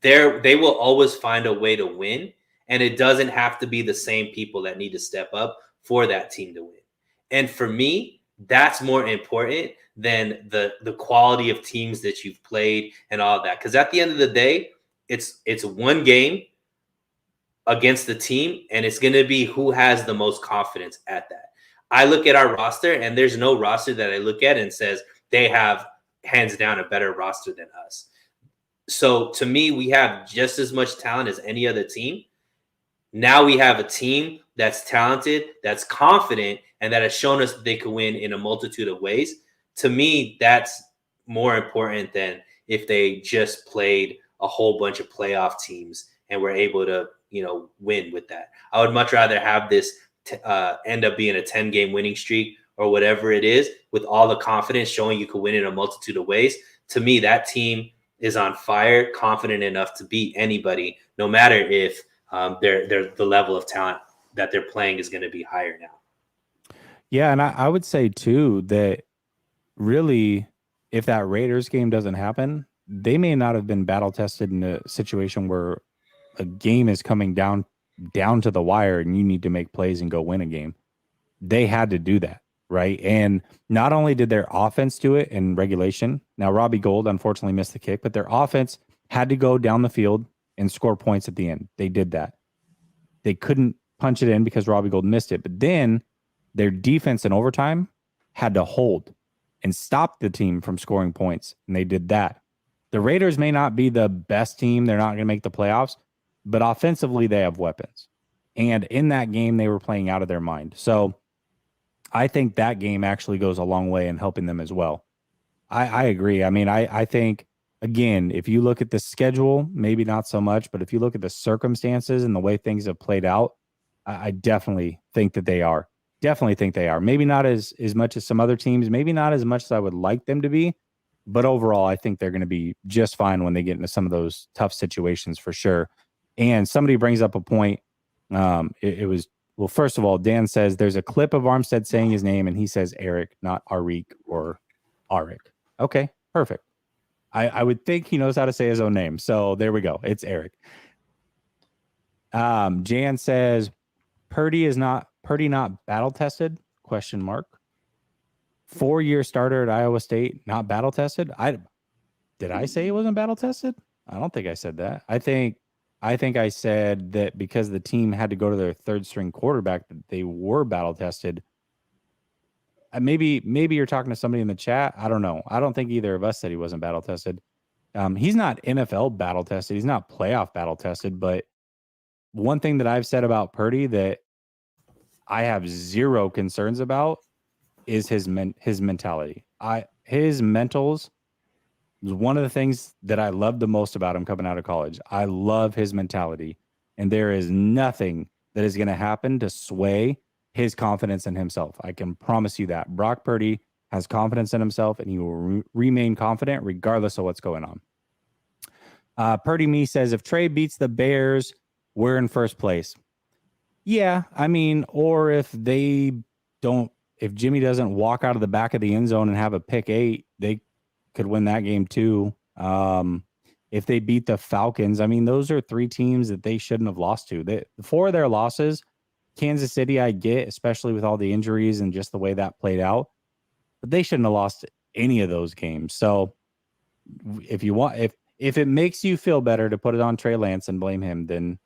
they will always find a way to win, and it doesn't have to be the same people that need to step up for that team to win. And for me, that's more important than the quality of teams that you've played and all that. Because at the end of the day, it's one game against the team, and it's going to be who has the most confidence at that. I look at our roster, and there's no roster that I look at and says they have hands down a better roster than us. So to me, we have just as much talent as any other team. Now we have a team that's talented, that's confident, and that has shown us that they can win in a multitude of ways. To me, that's more important than if they just played a whole bunch of playoff teams and were able to, win with that. I would much rather have this end up being a 10-game winning streak or whatever it is, with all the confidence showing you could win in a multitude of ways. To me, that team is on fire, confident enough to beat anybody, no matter if the level of talent that they're playing is going to be higher now. Yeah, and I would say too that really, if that Raiders game doesn't happen, they may not have been battle tested in a situation where a game is coming down to the wire and you need to make plays and go win a game. They had to do that, right? And not only did their offense do it in regulation. Now, Robbie Gould unfortunately missed the kick, but their offense had to go down the field and score points at the end. They did that. They couldn't punch it in because Robbie Gould missed it. But then their defense in overtime had to hold and stop the team from scoring points, and they did that. The Raiders may not be the best team. They're not going to make the playoffs, but offensively, they have weapons. And in that game, they were playing out of their mind. So I think that game actually goes a long way in helping them as well. I agree. I mean, I think, again, if you look at the schedule, maybe not so much, but if you look at the circumstances and the way things have played out, I definitely think that they are. Definitely think they are. Maybe not as much as some other teams, maybe not as much as I would like them to be, but overall, I think they're going to be just fine when they get into some of those tough situations for sure. And somebody brings up a point. It was, well, first of all, Dan says there's a clip of Armstead saying his name, and he says Eric, not Arik or Arik. Okay, perfect. I would think he knows how to say his own name. So there we go. It's Eric. Jan says Purdy not battle tested. Question mark. 4-year starter at Iowa State, not battle tested. Did I say he wasn't battle tested? I don't think I said that. I think I said that because the team had to go to their third string quarterback, that they were battle tested. Maybe you're talking to somebody in the chat. I don't know. I don't think either of us said he wasn't battle tested. He's not NFL battle tested. He's not playoff battle tested. But one thing that I've said about Purdy that I have zero concerns about is his mentality. His mentals is one of the things that I love the most about him coming out of college. I love his mentality, and there is nothing that is going to happen to sway his confidence in himself. I can promise you that. Brock Purdy has confidence in himself, and he will remain confident regardless of what's going on. Purdy Me says, if Trey beats the Bears, we're in first place. Yeah, I mean, or if Jimmy doesn't walk out of the back of the end zone and have a pick 8, they could win that game too. If they beat the Falcons, I mean, those are 3 teams that they shouldn't have lost to. 4 of their losses, Kansas City, I get, especially with all the injuries and just the way that played out, but they shouldn't have lost any of those games. So if it makes you feel better to put it on Trey Lance and blame him, then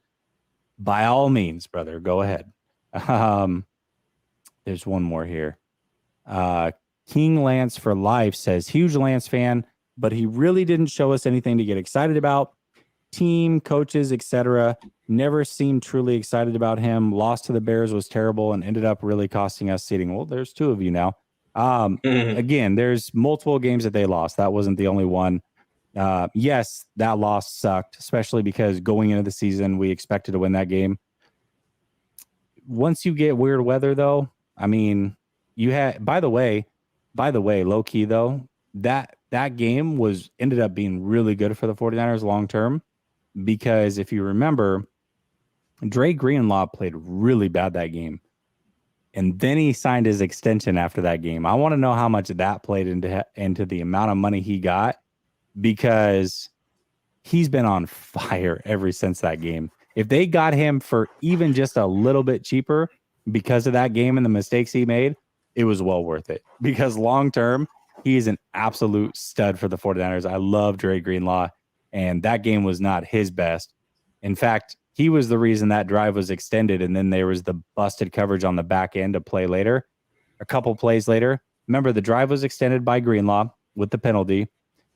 by all means, brother, go ahead. There's one more here. King Lance for life says, huge Lance fan, but he really didn't show us anything to get excited about. Team, coaches, etc. Never seemed truly excited about him. Loss to the Bears was terrible and ended up really costing us seeding. Well, there's 2 of you now. Again, there's multiple games that they lost. That wasn't the only one. Yes, that loss sucked, especially because going into the season, we expected to win that game. Once you get weird weather, though, I mean, you had, by the way, low key though, that game ended up being really good for the 49ers long term, because if you remember, Dre Greenlaw played really bad that game. And then he signed his extension after that game. I want to know how much that played into the amount of money he got, because he's been on fire ever since that game. If they got him for even just a little bit cheaper because of that game and the mistakes he made, it was well worth it, because long term, he is an absolute stud for the 49ers. I love Dre Greenlaw, and that game was not his best. In fact, he was the reason that drive was extended, and then there was the busted coverage on the back end to play later. A couple plays later, remember, the drive was extended by Greenlaw with the penalty.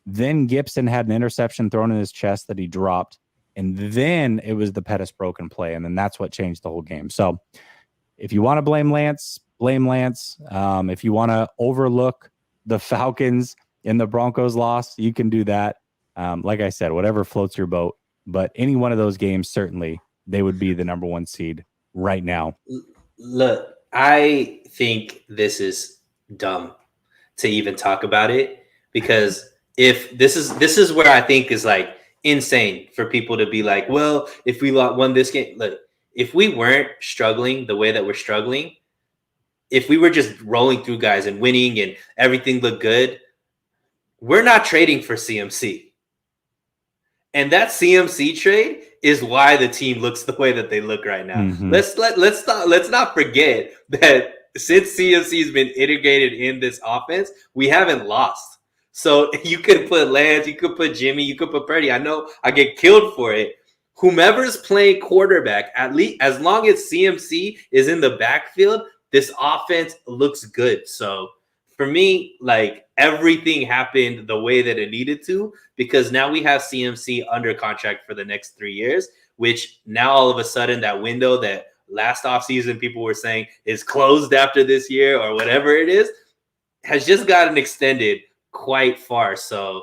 Then Gibson had an interception thrown in his chest that he dropped, and then it was the Pettis broken play, and then that's what changed the whole game. So if you want to blame Lance, blame Lance. If you want to overlook the Falcons and the Broncos loss, you can do that. Like I said, whatever floats your boat. But any one of those games, certainly, they would be the number 1 seed right now. Look, I think this is dumb to even talk about it, because if this is where I think is like insane for people to be like, well, if we won this game, look, if we weren't struggling the way that we're struggling, if we were just rolling through guys and winning and everything looked good, we're not trading for CMC. And that CMC trade is why the team looks the way that they look right now. Mm-hmm. Let's not forget that since CMC has been integrated in this offense, we haven't lost. So you could put Lance, you could put Jimmy, you could put Purdy. I know I get killed for it. Whomever's playing quarterback, at least as long as CMC is in the backfield, this offense looks good. So for me, like, everything happened the way that it needed to, because now we have CMC under contract for the next 3 years, which now all of a sudden that window that last offseason people were saying is closed after this year or whatever it is, has just gotten extended quite far. So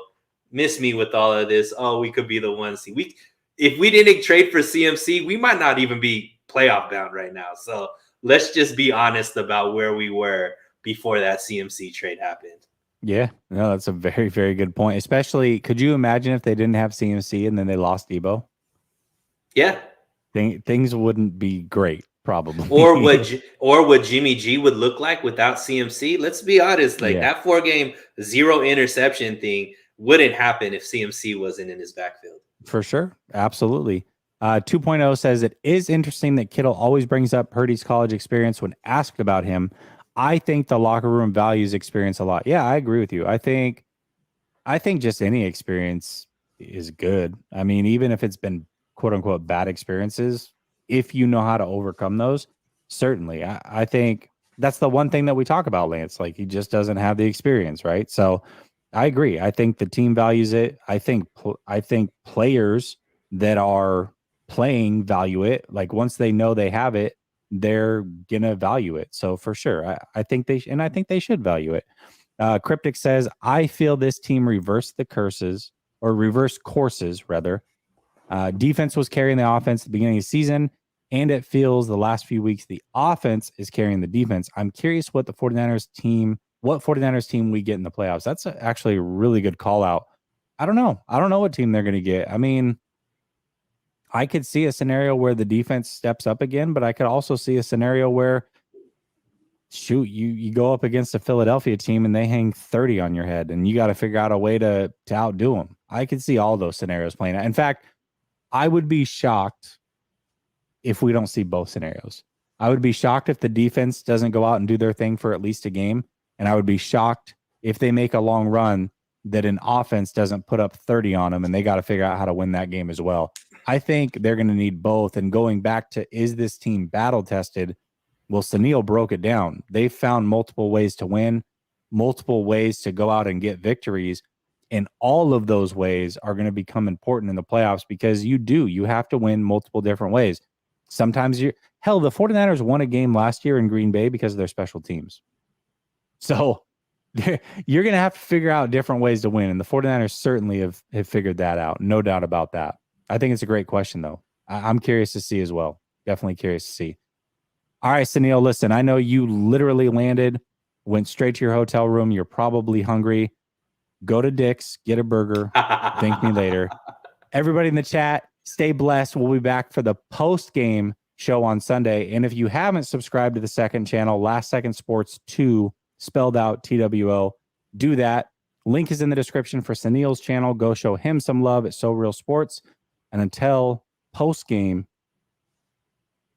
miss me with all of this. Oh, we could be the 1 seed. If we didn't trade for CMC, we might not even be playoff bound right now. So let's just be honest about where we were before that CMC trade happened. Yeah, no, that's a very, very good point. Especially, could you imagine if they didn't have CMC and then they lost Debo? Yeah. Things wouldn't be great, probably. Or what Jimmy G would look like without CMC. Let's be honest. That 4-game 0 interception thing wouldn't happen if CMC wasn't in his backfield. For sure. Absolutely. 2.0 says, it is interesting that Kittle always brings up Purdy's college experience when asked about him. I think the locker room values experience a lot. Yeah, I agree with you. I think just any experience is good. I mean, even if it's been quote unquote bad experiences, if you know how to overcome those, certainly. I think that's the one thing that we talk about, Lance. Like he just doesn't have the experience, right? So I agree. I think the team values it. I think players that are playing value it. Like once they know they have it, they're gonna value it. So for sure, I think I think they should value it. Cryptic says, I feel this team reversed the curses or reverse courses rather. Defense was carrying the offense at the beginning of the season, and it feels the last few weeks the offense is carrying the defense. I'm curious what 49ers team we get in the playoffs. That's actually a really good call out. I don't know. I don't know what team they're going to get. I mean, I could see a scenario where the defense steps up again, but I could also see a scenario where shoot, you go up against a Philadelphia team and they hang 30 on your head and you got to figure out a way to outdo them. I could see all those scenarios playing out. In fact, I would be shocked if we don't see both scenarios. I would be shocked if the defense doesn't go out and do their thing for at least a game. And I would be shocked if they make a long run that an offense doesn't put up 30 on them and they got to figure out how to win that game as well. I think they're going to need both. And going back to, is this team battle tested? Well, Suneil broke it down. They found multiple ways to win, multiple ways to go out and get victories. And all of those ways are going to become important in the playoffs because you have to win multiple different ways. Sometimes the 49ers won a game last year in Green Bay because of their special teams. So you're going to have to figure out different ways to win. And the 49ers certainly have figured that out. No doubt about that. I think it's a great question, though. I'm curious to see as well. Definitely curious to see. All right, Suneil, listen, I know you literally landed, went straight to your hotel room. You're probably hungry. Go to Dick's, get a burger. Thank me later. Everybody in the chat, stay blessed. We'll be back for the post-game show on Sunday. And if you haven't subscribed to the second channel, Last Second Sports 2, spelled out TWO, do that. Link is in the description for Suneil's channel. Go show him some love at So Real Sports. And until post-game,